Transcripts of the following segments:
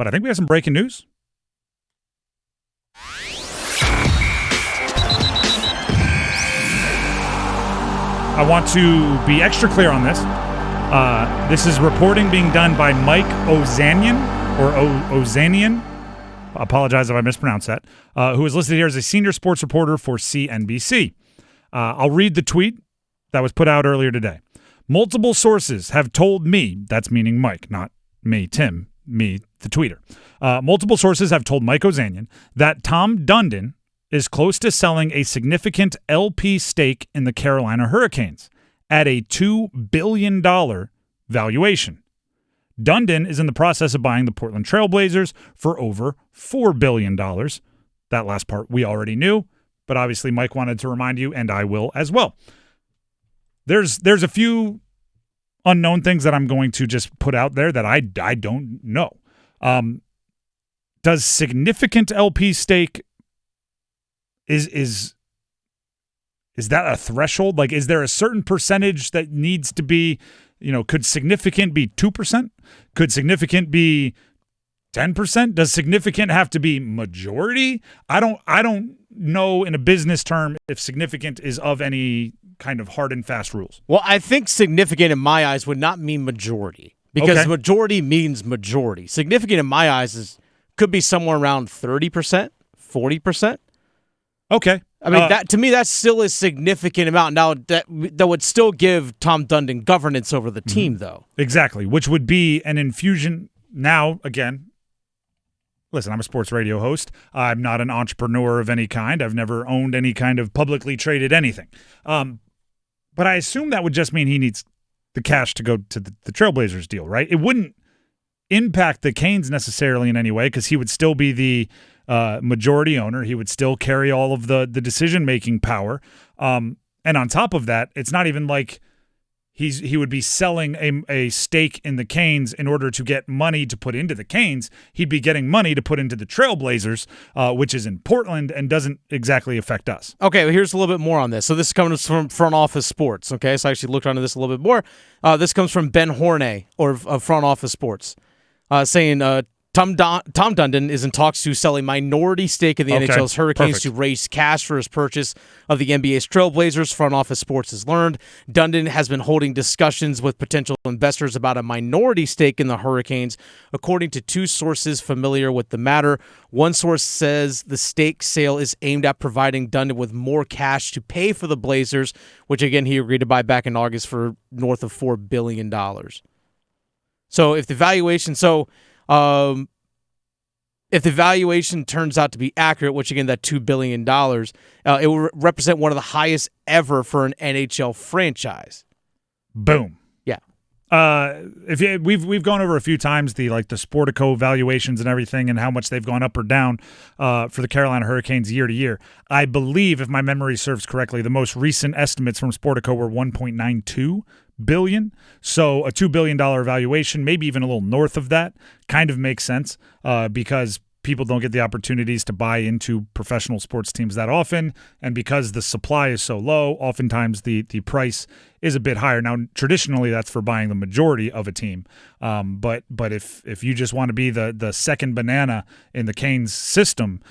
But I think we have some breaking news. I want to be extra clear on this. This is reporting being done by Mike Ozanian, or Ozanian. I apologize if I mispronounced that. Who is listed here as a senior sports reporter for CNBC. I'll read the tweet that was put out earlier today. Multiple sources have told me, that's meaning Mike, not me, Tim, me, the tweeter. Multiple sources have told Mike Ozanian that Tom Dundon is close to selling a significant LP stake in the Carolina Hurricanes at a $2 billion valuation. Dundon is in the process of buying the Portland Trail Blazers for over $4 billion. That last part we already knew, but obviously Mike wanted to remind you, and I will as well. There's a few unknown things that I'm going to just put out there that I don't know. Does significant LP stake is that a threshold? Like, is there a certain percentage that needs to be, could significant be 2%? Could significant be 10%? Does significant have to be majority? I don't know in a business term if significant is of any kind of hard and fast rules. Well, I think significant in my eyes would not mean majority, because majority means majority. Significant in my eyes could be somewhere around 30%, 40%. Okay. I mean, that to me, that still is significant amount. Now, that would still give Tom Dundon governance over the team, though. Exactly, which would be an infusion. Now, again, listen, I'm a sports radio host. I'm not an entrepreneur of any kind. I've never owned any kind of publicly traded anything. But I assume that would just mean he needs the cash to go to the Trailblazers deal, right? It wouldn't impact the Canes necessarily in any way, because he would still be the majority owner. He would still carry all of the decision-making power. And on top of that, it's not even like he would be selling a stake in the Canes in order to get money to put into the Canes. He'd be getting money to put into the Trailblazers, which is in Portland and doesn't exactly affect us. Okay, well, here's a little bit more on this. So this comes from Front Office Sports, okay? So I actually looked into this a little bit more. This comes from Ben Hornay, of Front Office Sports, saying Tom Dundon is in talks to sell a minority stake in the NHL's Hurricanes to raise cash for his purchase of the NBA's Trailblazers. Front Office Sports has learned Dundon has been holding discussions with potential investors about a minority stake in the Hurricanes, according to two sources familiar with the matter. One source says the stake sale is aimed at providing Dundon with more cash to pay for the Blazers, which again he agreed to buy back in August for north of $4 billion. So if the valuation, if the valuation turns out to be accurate, which again, that $2 billion, it will represent one of the highest ever for an NHL franchise. Boom. Yeah. We've gone over a few times the Sportico valuations and everything, and how much they've gone up or down for the Carolina Hurricanes year to year. I believe, if my memory serves correctly, the most recent estimates from Sportico were $1.92 billion. So a $2 billion valuation, maybe even a little north of that, kind of makes sense because people don't get the opportunities to buy into professional sports teams that often, and because the supply is so low, oftentimes the price is a bit higher. Now, traditionally, that's for buying the majority of a team, but if you just want to be the second banana in the Canes system,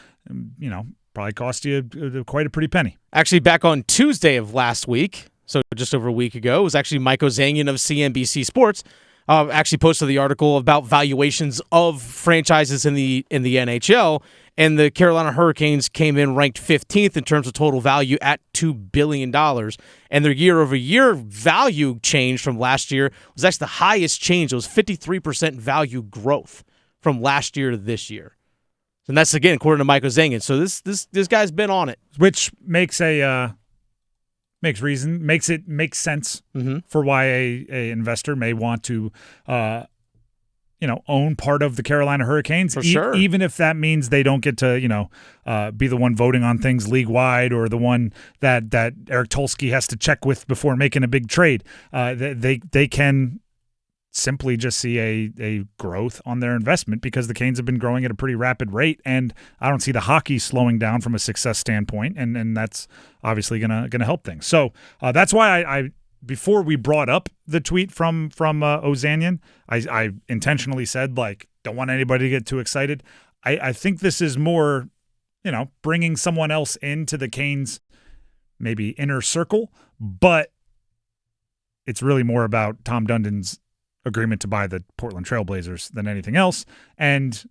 probably cost you quite a pretty penny. Actually, back on Tuesday of last week, so just over a week ago, it was actually Mike Ozanian of CNBC Sports actually posted the article about valuations of franchises in the NHL, and the Carolina Hurricanes came in ranked 15th in terms of total value at $2 billion. And their year-over-year value change from last year was actually the highest change. It was 53% value growth from last year to this year. And that's, again, according to Mike Ozanian. So this guy's been on it. Which makes sense for why a investor may want to own part of the Carolina Hurricanes, for sure. Even if that means they don't get to be the one voting on things league wide, or the one that Eric Tulsky has to check with before making a big trade. They can simply just see a growth on their investment, because the Canes have been growing at a pretty rapid rate, and I don't see the hockey slowing down from a success standpoint, and that's obviously gonna help things. So that's why before we brought up the tweet from Ozanian, I intentionally said, like, don't want anybody to get too excited. I think this is more, bringing someone else into the Canes maybe inner circle, but it's really more about Tom Dundon's agreement to buy the Portland Trailblazers than anything else. And,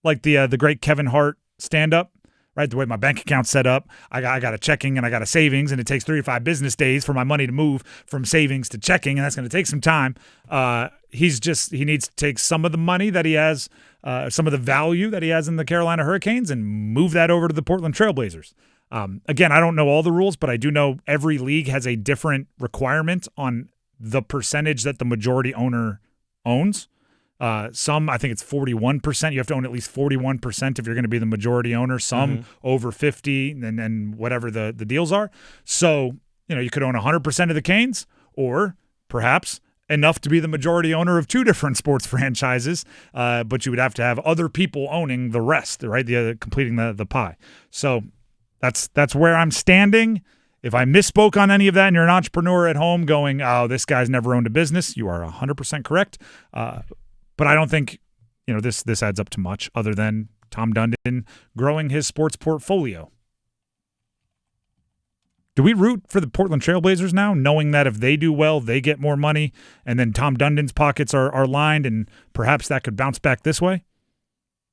like the great Kevin Hart stand-up, right? The way my bank account's set up, I got a checking and I got a savings, and it takes 3 to 5 business days for my money to move from savings to checking, and that's going to take some time. He needs to take some of the money that he has, some of the value that he has in the Carolina Hurricanes, and move that over to the Portland Trailblazers. Again, I don't know all the rules, but I do know every league has a different requirement on the percentage that the majority owner owns. Some, I think it's 41%. You have to own at least 41% if you're going to be the majority owner. Some over 50, and then whatever the deals are. So, you could own 100% of the Canes, or perhaps enough to be the majority owner of 2 different sports franchises. But you would have to have other people owning the rest, right? Completing the pie. So that's where I'm standing. If I misspoke on any of that and you're an entrepreneur at home going, oh, this guy's never owned a business, you are 100% correct. But I don't think, this adds up to much other than Tom Dundon growing his sports portfolio. Do we root for the Portland Trailblazers now, knowing that if they do well, they get more money, and then Tom Dundon's pockets are lined, and perhaps that could bounce back this way?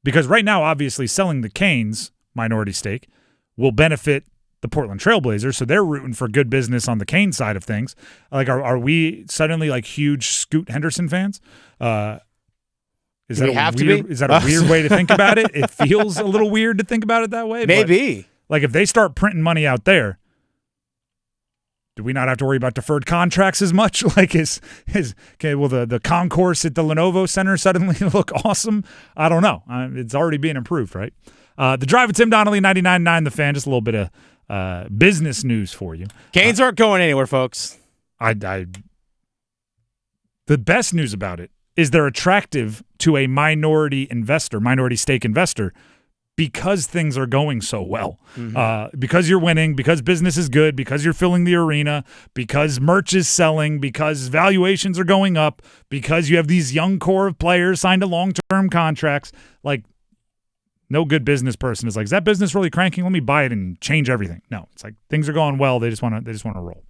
Because right now, obviously, selling the Canes minority stake will benefit the Portland Trailblazers, so they're rooting for good business on the Kane side of things. Like, are we suddenly like huge Scoot Henderson fans? Is that a weird way to think about it? It feels a little weird to think about it that way. Maybe. But, like, if they start printing money out there, do we not have to worry about deferred contracts as much? Like, will the concourse at the Lenovo Center suddenly look awesome? I don't know. It's already being improved, right? The Drive with Tim Donnelly, 99.9 The Fan. Just a little bit of business news for you. Canes aren't going anywhere, folks. The best news about it is they're attractive to a minority stake investor, because things are going so well. Because you're winning, because business is good, because you're filling the arena, because merch is selling, because valuations are going up, because you have these young core of players signed to long-term contracts. Like, no good business person is like, is that business really cranking? Let me buy it and change everything. No, it's like things are going well. They just want to roll.